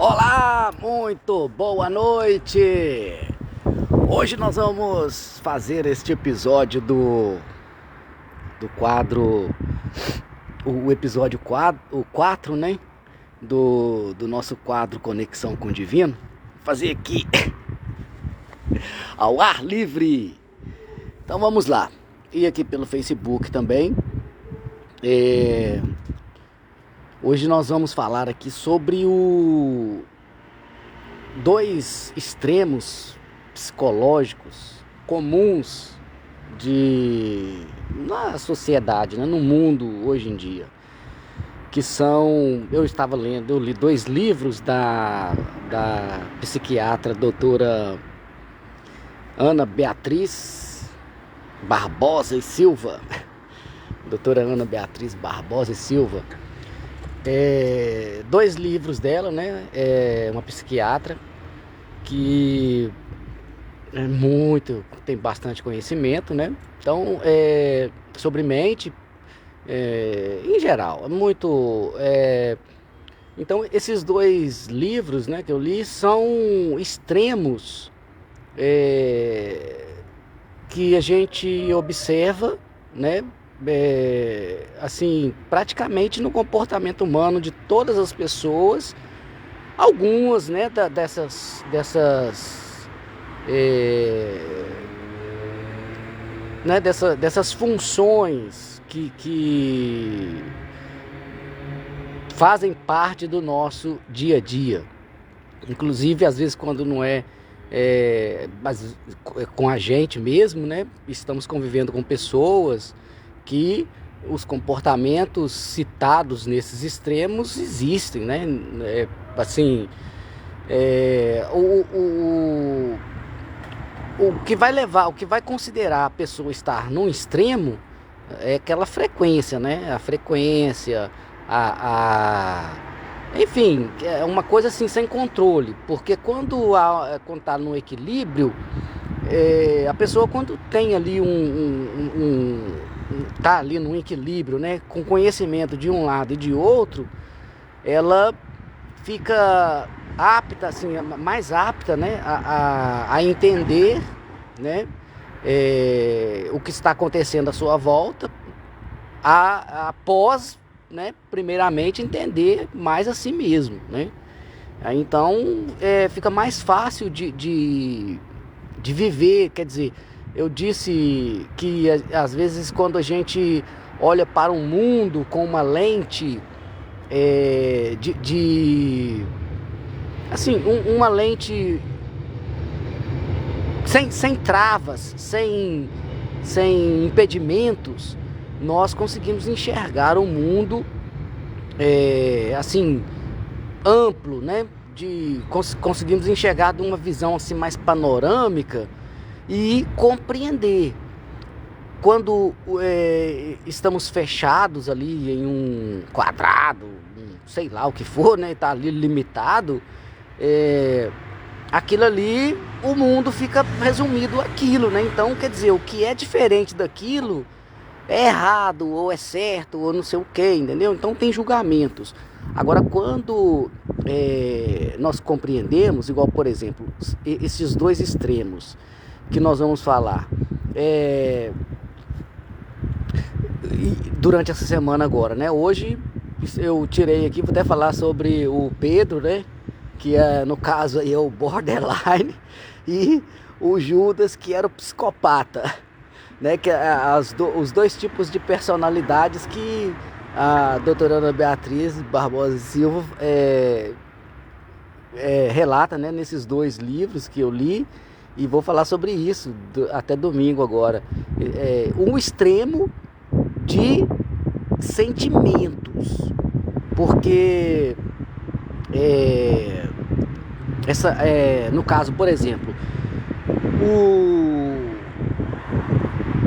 Olá, muito boa noite! Hoje nós vamos fazer este episódio do quadro, o episódio 4, né? Do nosso quadro Conexão com o Divino. Vou fazer aqui ao ar livre. Então vamos lá. E aqui pelo Facebook também. Hoje nós vamos falar aqui sobre dois extremos psicológicos comuns na sociedade, né, no mundo hoje em dia, que são, eu li dois livros da psiquiatra doutora Ana Beatriz Barbosa e Silva, doutora Ana Beatriz Barbosa e Silva. Dois livros dela, né? Uma psiquiatra que tem bastante conhecimento, né? Então, sobre mente, em geral, então, esses dois livros, né, que eu li são extremos que a gente observa, né? Assim, praticamente no comportamento humano de todas as pessoas, algumas, né, dessas funções que fazem parte do nosso dia a dia, inclusive às vezes quando não mas com a gente mesmo, né, estamos convivendo com pessoas que os comportamentos citados nesses extremos existem, né? O que vai considerar a pessoa estar num extremo é aquela frequência, né? A frequência, enfim, é uma coisa assim sem controle, porque quando está no equilíbrio, a pessoa quando tem ali tá ali num equilíbrio, né, com conhecimento de um lado e de outro, ela fica apta, assim, mais apta, né, a entender, né, o que está acontecendo à sua volta, após, né, primeiramente entender mais a si mesmo, né. Então fica mais fácil de viver, quer dizer, eu disse que às vezes quando a gente olha para um mundo com uma lente assim, uma lente sem travas, sem impedimentos, nós conseguimos enxergar o mundo assim, amplo, né? Conseguimos enxergar de uma visão assim mais panorâmica e compreender. Quando estamos fechados ali em um quadrado, sei lá o que for, né, tá ali limitado, aquilo ali, o mundo fica resumido àquilo, né? Então, quer dizer, o que é diferente daquilo é errado, ou é certo, ou não sei o que, entendeu? Então tem julgamentos. Agora, quando nós compreendemos, igual, por exemplo, esses dois extremos que nós vamos falar durante essa semana agora, né? Hoje eu tirei aqui, vou até falar sobre o Pedro, né? Que no caso aí é o borderline, e o Judas, que era o psicopata, né? Que os dois tipos de personalidades que a doutora Ana Beatriz Barbosa e Silva relata, né, nesses dois livros que eu li, e vou falar sobre isso até domingo agora. Um extremo de sentimentos, porque no caso, por exemplo,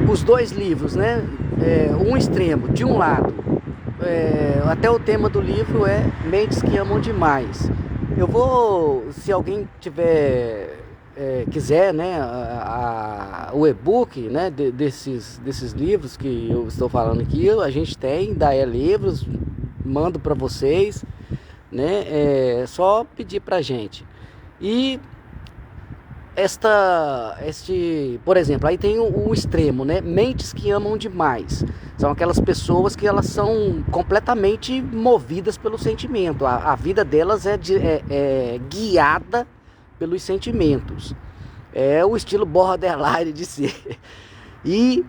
os dois livros, né, um extremo, de um lado, até o tema do livro é Mentes que Amam Demais. Eu vou, se alguém quiser, né, o e-book, né, desses livros que eu estou falando aqui, a gente tem da livros, mando para vocês, né? É só pedir pra gente. E por exemplo, aí tem o extremo, né? Mentes que amam demais. São aquelas pessoas que elas são completamente movidas pelo sentimento. A vida delas é guiada pelos sentimentos. É o estilo borderline de ser. E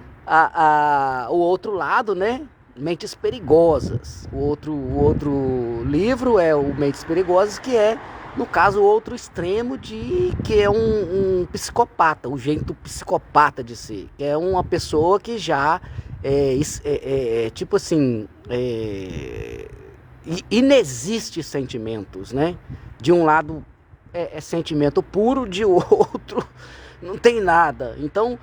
o outro lado, né? Mentes Perigosas. O outro livro é o Mentes Perigosas, que é, no caso, o outro extremo que é um psicopata, o jeito psicopata de ser. Que é uma pessoa que já tipo assim, inexiste sentimentos, né? De um lado é sentimento puro, de outro não tem nada. Então,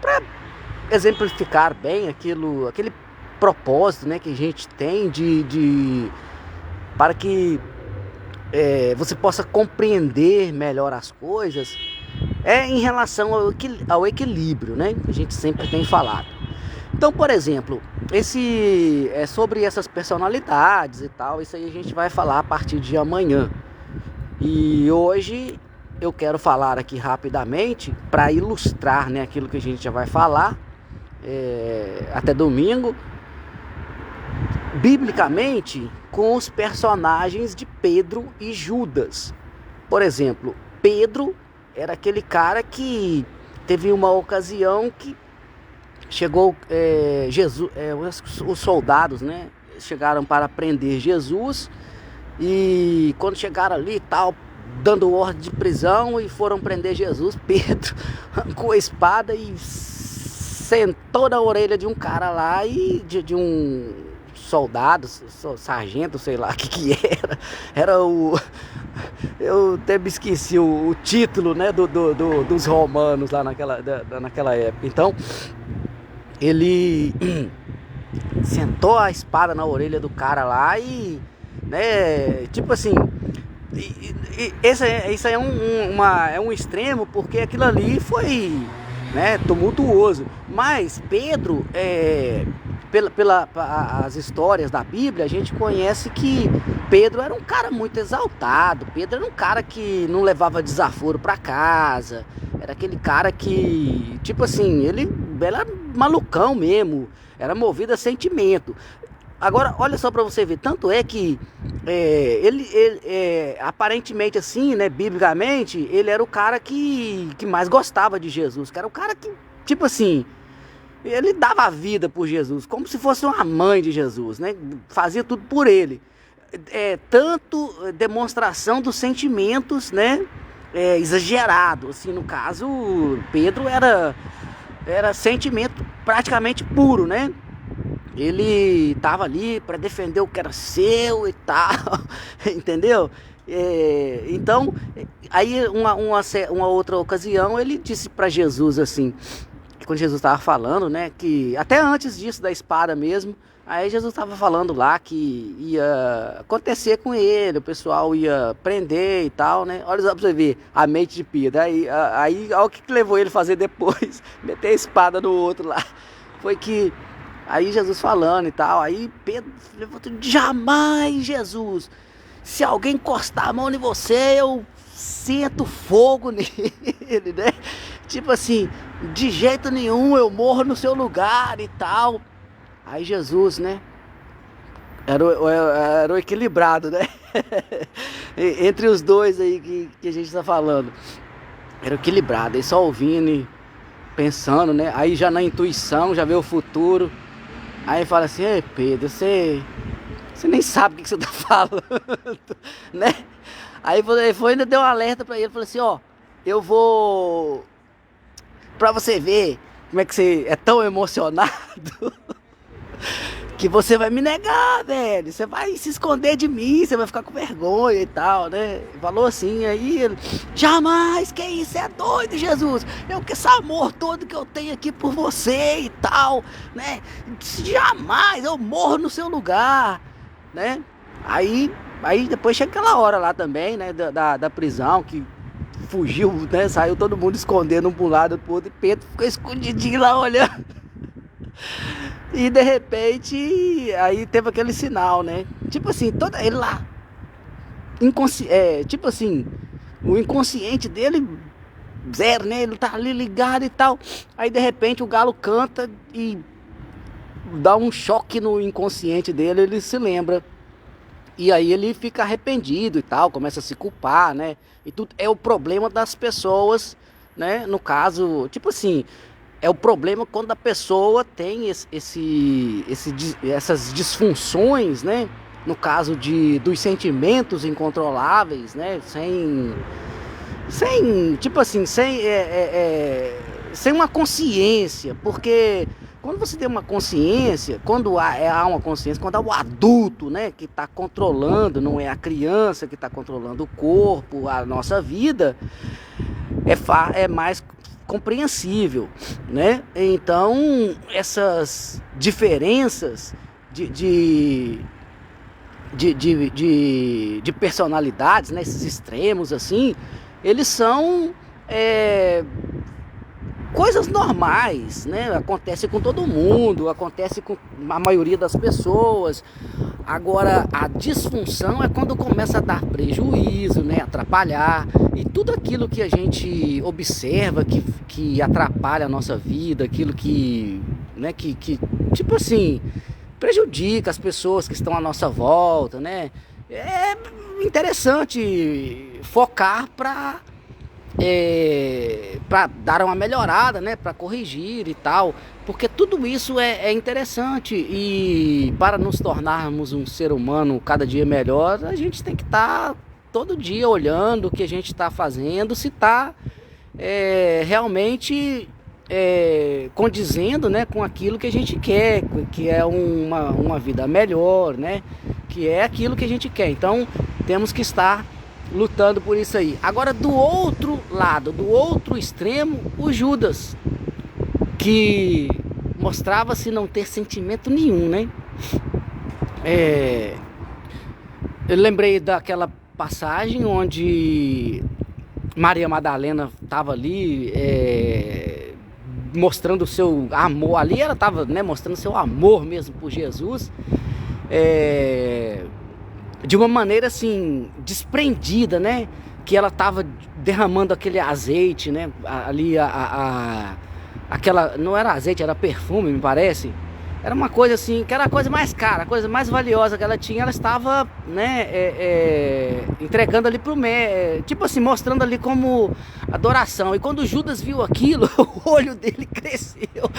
para exemplificar bem aquele propósito, né, que a gente tem para que você possa compreender melhor as coisas, em relação ao equilíbrio, né, que a gente sempre tem falado. Então, por exemplo, sobre essas personalidades e tal, isso aí a gente vai falar a partir de amanhã. E hoje eu quero falar aqui rapidamente para ilustrar, né, aquilo que a gente já vai falar até domingo, biblicamente, com os personagens de Pedro e Judas. Por exemplo, Pedro era aquele cara que teve uma ocasião que chegou Jesus, os soldados, né, chegaram para prender Jesus, e quando chegaram ali e tal, dando ordem de prisão e foram prender Jesus, Pedro arrancou a espada e sentou na orelha de um cara lá, e de um soldado, sargento, sei lá o que era eu até me esqueci o título, né, dos romanos lá naquela época. Então ele sentou a espada na orelha do cara lá e, né, tipo assim, isso aí é um extremo, porque aquilo ali foi, né, tumultuoso. Mas Pedro, as histórias da Bíblia, a gente conhece que Pedro era um cara muito exaltado. Pedro era um cara que não levava desaforo para casa. Era aquele cara que, tipo assim, ele era malucão mesmo. Era movido a sentimento. Agora, olha só para você ver, tanto é que ele aparentemente assim, né, biblicamente, ele era o cara que mais gostava de Jesus, que era o cara que, tipo assim, ele dava a vida por Jesus, como se fosse uma mãe de Jesus, né, fazia tudo por ele. Tanto demonstração dos sentimentos, né, exagerado, assim, no caso, Pedro era sentimento praticamente puro, né? Ele estava ali para defender o que era seu e tal, entendeu? Então, aí uma outra ocasião ele disse para Jesus assim, que quando Jesus estava falando, né, que até antes disso da espada mesmo, aí Jesus estava falando lá que ia acontecer com ele, o pessoal ia prender e tal, né? Olha só pra você ver a mente de Pedro. Aí olha o que levou ele a fazer depois, meter a espada no outro lá. Foi que aí Jesus falando e tal, aí Pedro levantou: jamais, Jesus, se alguém encostar a mão em você, eu sento fogo nele, né? Tipo assim, de jeito nenhum eu morro no seu lugar e tal. Aí Jesus, né, era o equilibrado, né? Entre os dois aí que a gente tá falando, era o equilibrado, aí só ouvindo e pensando, né? Aí já na intuição, já vê o futuro. Aí fala assim: ei, Pedro, você nem sabe o que você tá falando, né? Aí foi ainda deu um alerta pra ele, falou assim: ó, eu vou, pra você ver como é que você é tão emocionado, que você vai me negar, velho, você vai se esconder de mim, você vai ficar com vergonha e tal, né? Falou assim, aí ele: jamais, que isso, você é doido, Jesus, eu que esse amor todo que eu tenho aqui por você e tal, né? Jamais, eu morro no seu lugar, né? Aí depois chega aquela hora lá também, né, da prisão, que fugiu, né, saiu todo mundo escondendo um pro lado, pro outro, e Pedro ficou escondidinho lá olhando. E de repente, aí teve aquele sinal, né? Tipo assim, toda ele lá, tipo assim, o inconsciente dele zero, né? Ele tá ali ligado e tal. Aí de repente o galo canta e dá um choque no inconsciente dele, ele se lembra. E aí ele fica arrependido e tal, começa a se culpar, né? E tudo é o problema das pessoas, né? No caso, tipo assim, é o problema quando a pessoa tem essas disfunções, né? No caso dos sentimentos incontroláveis, né? Tipo assim, sem uma consciência, porque quando você tem uma consciência, quando há uma consciência, quando há o adulto, né, que está controlando, não é a criança que está controlando o corpo, a nossa vida, é mais compreensível, né? Então, essas diferenças de personalidades, né, esses extremos assim, eles são coisas normais, né? Acontece com todo mundo, acontece com a maioria das pessoas. Agora, a disfunção é quando começa a dar prejuízo, né? Atrapalhar. E tudo aquilo que a gente observa que atrapalha a nossa vida, aquilo que, né? Que tipo assim, prejudica as pessoas que estão à nossa volta, né? É interessante focar para dar uma melhorada, né, para corrigir e tal, porque tudo isso é interessante e para nos tornarmos um ser humano cada dia melhor, a gente tem que estar todo dia olhando o que a gente está fazendo, se está realmente condizendo, né, com aquilo que a gente quer, que é uma vida melhor, né, que é aquilo que a gente quer. Então temos que estar lutando por isso aí. Agora, do outro lado, do outro extremo, o Judas, que mostrava-se não ter sentimento nenhum, né? Eu lembrei daquela passagem onde Maria Madalena estava ali mostrando o seu amor. Ali ela estava, né, mostrando seu amor mesmo por Jesus. De uma maneira assim, desprendida, né? Que ela estava derramando aquele azeite, né? Ali aquela, não era azeite, era perfume, me parece. Era uma coisa assim, que era a coisa mais cara, a coisa mais valiosa que ela tinha. Ela estava, né, entregando ali pro tipo assim, mostrando ali como adoração. E quando Judas viu aquilo, o olho dele cresceu.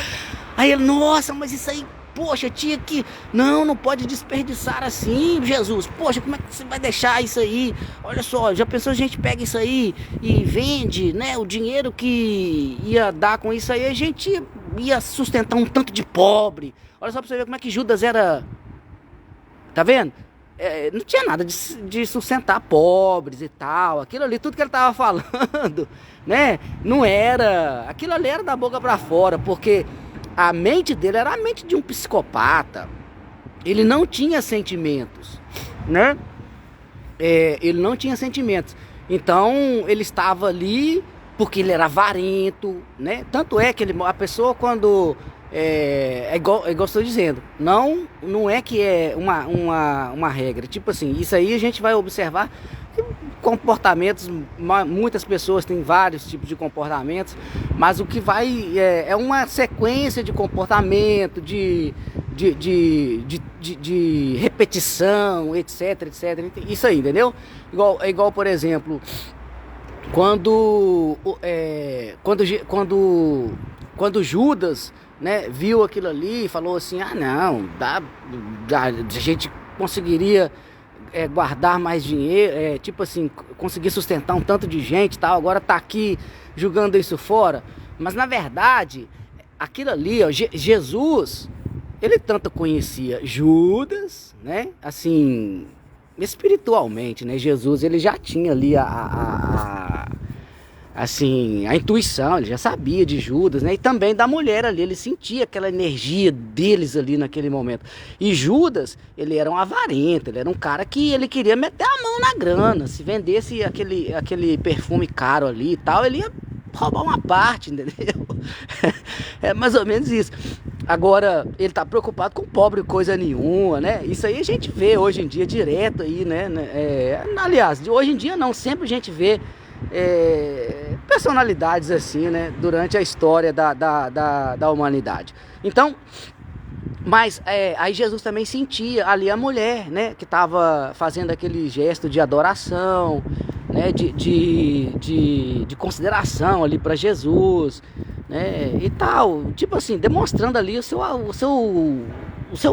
Aí ele, nossa, mas isso aí, poxa, tinha que... Não pode desperdiçar assim, Jesus. Poxa, como é que você vai deixar isso aí? Olha só, já pensou, a gente pega isso aí e vende, né? O dinheiro que ia dar com isso aí, a gente ia sustentar um tanto de pobre. Olha só pra você ver como é que Judas era... Tá vendo? Não tinha nada de sustentar pobres e tal. Aquilo ali, tudo que ele tava falando, né? Não era... Aquilo ali era da boca pra fora, porque... A mente dele era a mente de um psicopata. Ele não tinha sentimentos, né? Ele não tinha sentimentos. Então ele estava ali porque ele era avarento, né? Tanto é que a pessoa quando igual estou dizendo, não é que é uma regra. Tipo assim, isso aí a gente vai observar comportamentos, muitas pessoas têm vários tipos de comportamentos, mas o que vai é uma sequência de comportamento, de repetição, etc. Isso aí, entendeu? Igual por exemplo, quando Judas, né, viu aquilo ali e falou assim, não, a gente conseguiria guardar mais dinheiro, tipo assim, conseguir sustentar um tanto de gente e tal, agora tá aqui jogando isso fora. Mas na verdade, aquilo ali, ó, Jesus, ele tanto conhecia Judas, né, assim, espiritualmente, né, Jesus, ele já tinha ali assim, a intuição, ele já sabia de Judas, né? E também da mulher ali, ele sentia aquela energia deles ali naquele momento. E Judas, ele era um avarento, ele era um cara que ele queria meter a mão na grana. Se vendesse aquele perfume caro ali e tal, ele ia roubar uma parte, entendeu? É mais ou menos isso. Agora, ele tá preocupado com pobre coisa nenhuma, né? Isso aí a gente vê hoje em dia direto aí, né? Aliás, hoje em dia não, sempre a gente vê personalidades assim, né? Durante a história da humanidade. Então, mas aí Jesus também sentia ali a mulher, né? Que estava fazendo aquele gesto de adoração, né? De consideração ali para Jesus, né? E tal, tipo assim, demonstrando ali o seu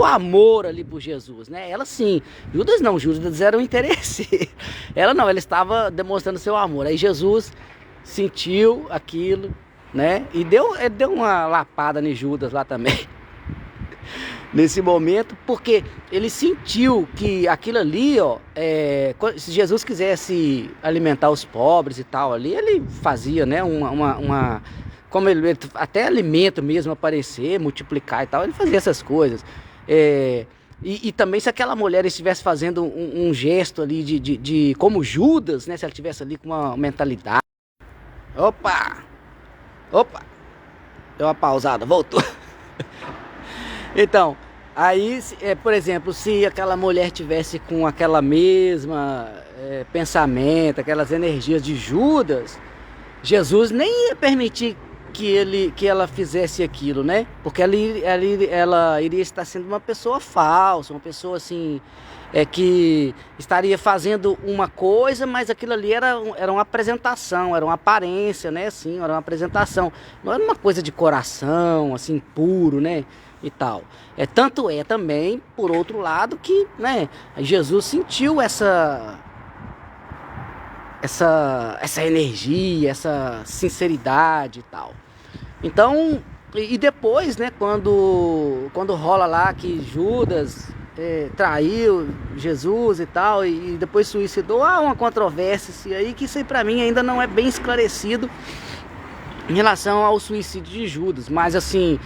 amor ali por Jesus, né? Ela sim, Judas não, Judas era um interesse. Ela não, ela estava demonstrando seu amor. Aí Jesus sentiu aquilo, né? E deu uma lapada em Judas lá também. Nesse momento, porque ele sentiu que aquilo ali, ó, se Jesus quisesse alimentar os pobres e tal ali, ele fazia, né, como até alimento mesmo aparecer, multiplicar e tal, ele fazia essas coisas. E também se aquela mulher estivesse fazendo um gesto ali como Judas, né, se ela estivesse ali com uma mentalidade, opa, deu uma pausada, voltou. Então, aí, por exemplo, se aquela mulher tivesse com aquela mesma pensamento, aquelas energias de Judas, Jesus nem ia permitir que ela fizesse aquilo, né? Porque ela iria estar sendo uma pessoa falsa, uma pessoa assim, que estaria fazendo uma coisa, mas aquilo ali era uma apresentação, era uma aparência, né? Assim, era uma apresentação, não era uma coisa de coração, assim, puro, né? E tal. Tanto é também, por outro lado, que, né, Jesus sentiu essa energia, essa sinceridade e tal. Então, e depois, né, quando rola lá que Judas traiu Jesus e tal, e depois suicidou, há uma controvérsia aí, que isso aí pra mim ainda não é bem esclarecido em relação ao suicídio de Judas, mas assim,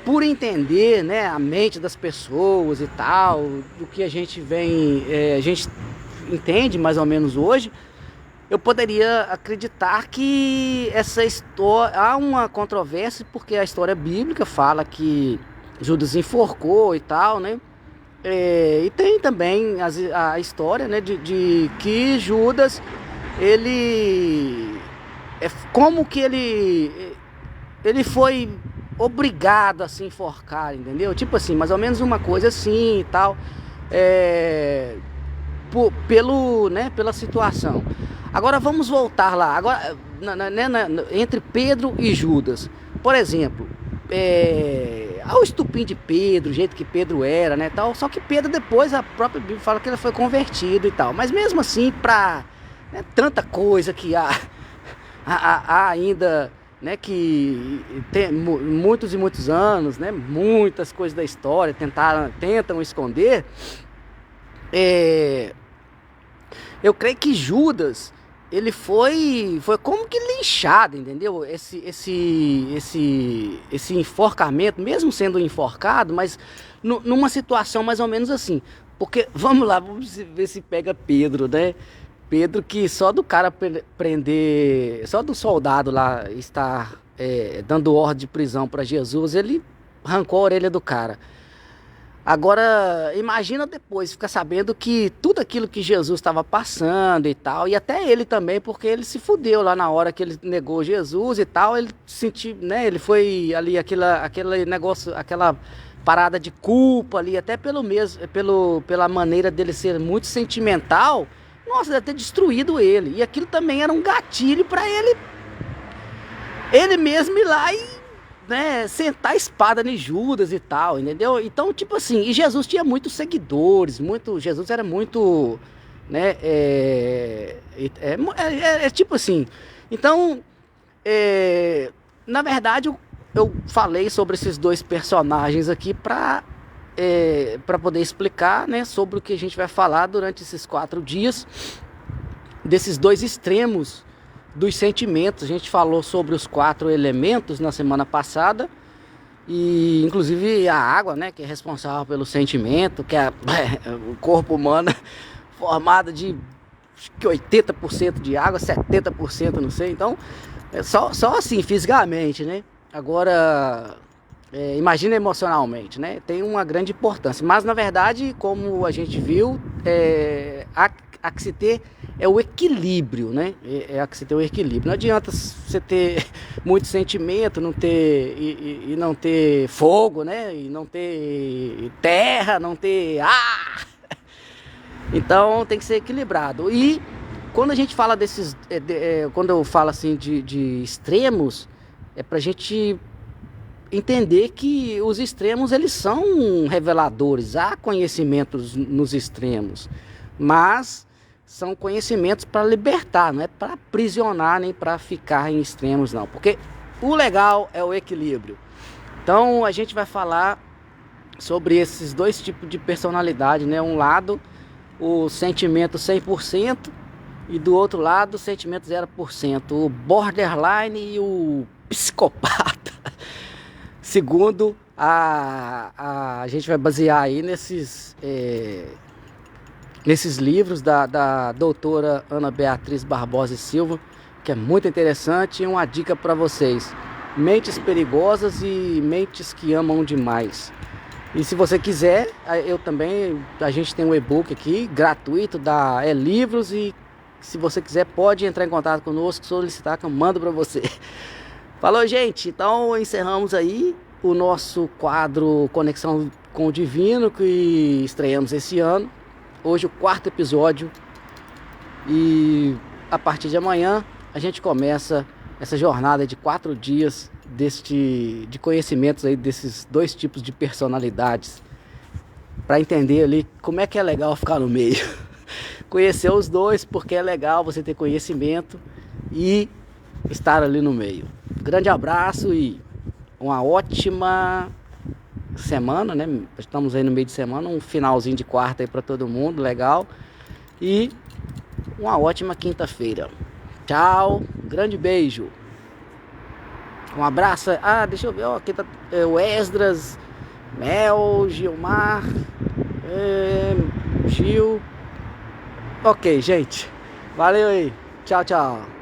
por entender, né, a mente das pessoas e tal, do que a gente a gente entende mais ou menos hoje, eu poderia acreditar que essa história, há uma controvérsia, porque a história bíblica fala que Judas enforcou e tal, né? E tem também a história, né, de que Judas, ele como que ele foi obrigado a se enforcar, entendeu? Tipo assim, mais ou menos uma coisa assim e tal, pela situação. Agora vamos voltar lá. Agora, entre Pedro e Judas, por exemplo, ao estupim de Pedro, o jeito que Pedro era, né, tal. Só que Pedro depois, a própria Bíblia fala que ele foi convertido e tal. Mas mesmo assim, tanta coisa que há ainda, né, que tem muitos e muitos anos, né, muitas coisas da história tentam esconder. Eu creio que Judas, ele foi como que linchado, entendeu? Esse enforcamento, mesmo sendo enforcado, mas numa situação mais ou menos assim. Porque, vamos lá, vamos ver se pega Pedro, né? Pedro, que só do cara prender, só do soldado lá estar dando ordem de prisão para Jesus, ele arrancou a orelha do cara. Agora, imagina depois ficar sabendo que tudo aquilo que Jesus estava passando e tal, e até ele também, porque ele se fudeu lá na hora que ele negou Jesus e tal, ele sentiu, né, ele foi ali aquele negócio, aquela parada de culpa ali, até pela maneira dele ser muito sentimental, nossa, deve ter destruído ele, e aquilo também era um gatilho para ele mesmo ir lá e, né, sentar a espada em Judas e tal, entendeu? Então, tipo assim, e Jesus tinha muitos seguidores, Jesus era muito, né, tipo assim, então, na verdade, eu falei sobre esses dois personagens aqui para poder explicar, né, sobre o que a gente vai falar durante esses 4 dias, desses dois extremos dos sentimentos. A gente falou sobre os 4 elementos na semana passada, e inclusive a água, né, que é responsável pelo sentimento, que é o corpo humano formado de 80% de água, 70%, não sei. Então, só assim, fisicamente, né? Agora, imagina emocionalmente, né? Tem uma grande importância. Mas na verdade, como a gente viu, há que se ter o equilíbrio, né? Há que se ter o equilíbrio. Não adianta você ter muito sentimento, não ter e não ter fogo, né? E não ter terra, não ter ar. Então tem que ser equilibrado. E quando a gente fala desses, quando eu falo assim de extremos, é pra gente entender que os extremos eles são reveladores. Há conhecimentos nos extremos, mas são conhecimentos para libertar, não é para aprisionar nem para ficar em extremos não, porque o legal é o equilíbrio. Então a gente vai falar sobre esses dois tipos de personalidade, né? Um lado o sentimento 100% e do outro lado o sentimento 0%, o borderline e o psicopata. Segundo a gente vai basear aí nesses livros da doutora Ana Beatriz Barbosa e Silva, que é muito interessante, e uma dica para vocês: mentes perigosas e mentes que amam demais. E se você quiser, a gente tem um e-book aqui gratuito da Livros, e se você quiser pode entrar em contato conosco, solicitar que eu mando para você. Falou, gente, então encerramos aí o nosso quadro Conexão com o Divino, que estreamos esse ano. Hoje o 4º episódio, e a partir de amanhã a gente começa essa jornada de 4 dias de conhecimentos aí desses dois tipos de personalidades, para entender ali como é que é legal ficar no meio. Conhecer os dois, porque é legal você ter conhecimento e estar ali no meio. Grande abraço e uma ótima semana, né? Estamos aí no meio de semana, um finalzinho de quarta aí para todo mundo, legal. E uma ótima quinta-feira. Tchau, grande beijo. Um abraço. Ah, deixa eu ver, ó, aqui tá o Esdras, Mel, Gilmar, Gil. Ok, gente. Valeu aí. Tchau, tchau.